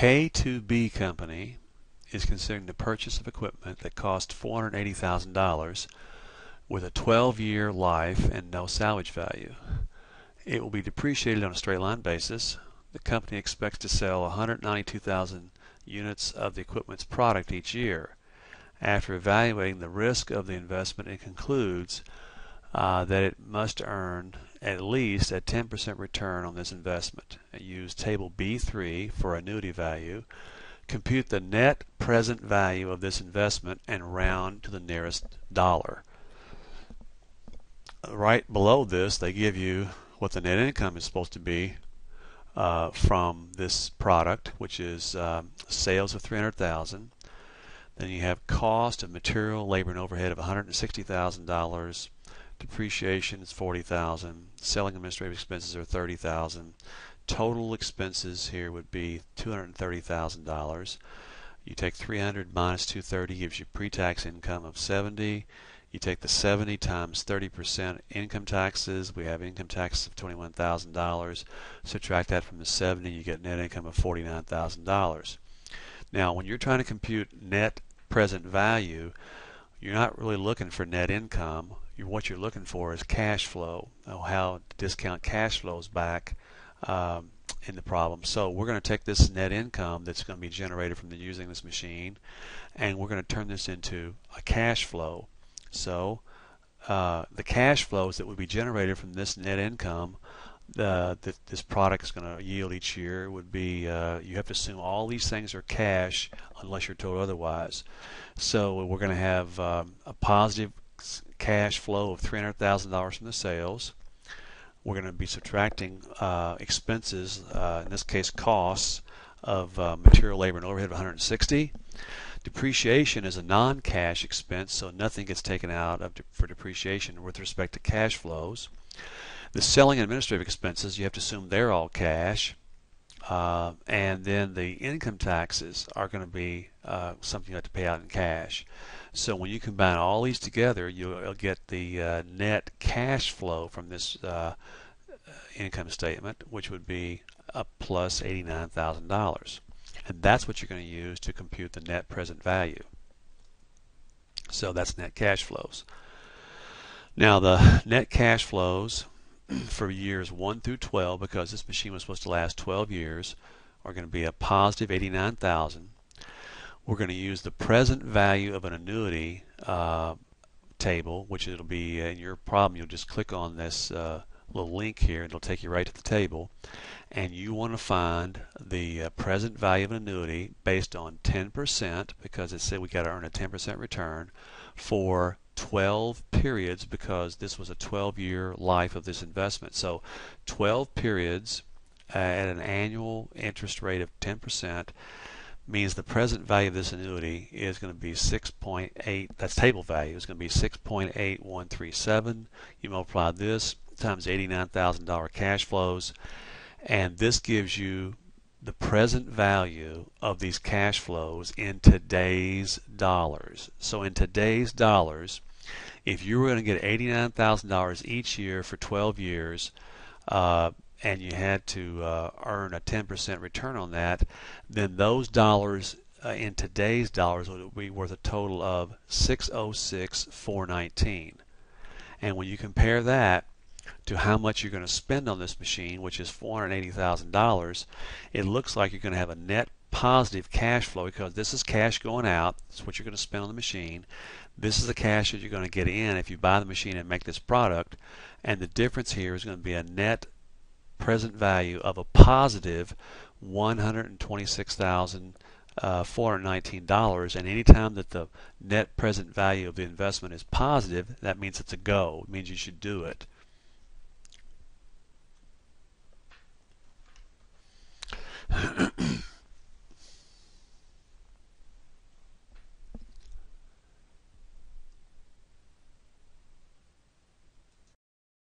K2B company is considering the purchase of equipment that cost $480,000 with a 12-year life and no salvage value. It will be depreciated on a straight line basis. The company expects to sell 192,000 units of the equipment's product each year. After evaluating the risk of the investment, it concludes that it must earn at least a 10% return on this investment. Use table B3 for annuity value. Compute the net present value of this investment and round to the nearest dollar. Right below this, they give you what the net income is supposed to be from this product, which is sales of $300,000. Then you have cost of material, labor, and overhead of $160,000. Depreciation is $40,000. Selling administrative expenses are $30,000. Total expenses here would be $230,000. You take 300 minus 230 gives you pre-tax income of 70. You take the 70 times 30% income taxes. We have income taxes of $21,000. Subtract that from the 70, you get net income of $49,000. Now, when you're trying to compute net present value, you're not really looking for net income. What you're looking for is cash flow, how to discount cash flows back in the problem. So we're going to take this net income that's going to be generated from using this machine, and we're going to turn this into a cash flow. So the cash flows that would be generated from this net income that this product is going to yield each year would be, you have to assume all these things are cash unless you're told otherwise. So we're going to have a positive cash flow of $300,000 from the sales. We're going to be subtracting expenses, in this case costs, of material, labor, and overhead of $160,000. Depreciation is a non-cash expense, so nothing gets taken out for depreciation with respect to cash flows. The selling and administrative expenses, you have to assume they're all cash. And then the income taxes are going to be something you have to pay out in cash. So when you combine all these together, you'll get the net cash flow from this income statement, which would be a plus $89,000. And that's what you're going to use to compute the net present value. So that's net cash flows. Now the net cash flows for years 1 through 12, because this machine was supposed to last 12 years, are going to be a positive $89,000. We're going to use the present value of an annuity table, which it'll be in your problem. You'll just click on this little link here, and it'll take you right to the table. And you want to find the present value of an annuity based on 10%, because it said we got to earn a 10% return for 12 periods, because this was a 12-year life of this investment. So 12 periods at an annual interest rate of 10% means the present value of this annuity is going to be 6.8. That's table value. It's going to be 6.8137. You multiply this times $89,000 cash flows, and this gives you the present value of these cash flows in today's dollars. So in today's dollars, if you were going to get $89,000 each year for 12 years, and you had to earn a 10% return on that, then those dollars in today's dollars would be worth a total of $606,419. And when you compare that to how much you're going to spend on this machine, which is $480,000, it looks like you're going to have a net positive cash flow, because this is cash going out. That's what you're going to spend on the machine. This is the cash that you're going to get in if you buy the machine and make this product, and the difference here is going to be a net present value of a positive $126,419. And anytime that the net present value of the investment is positive, that means it's a go. It means you should do it.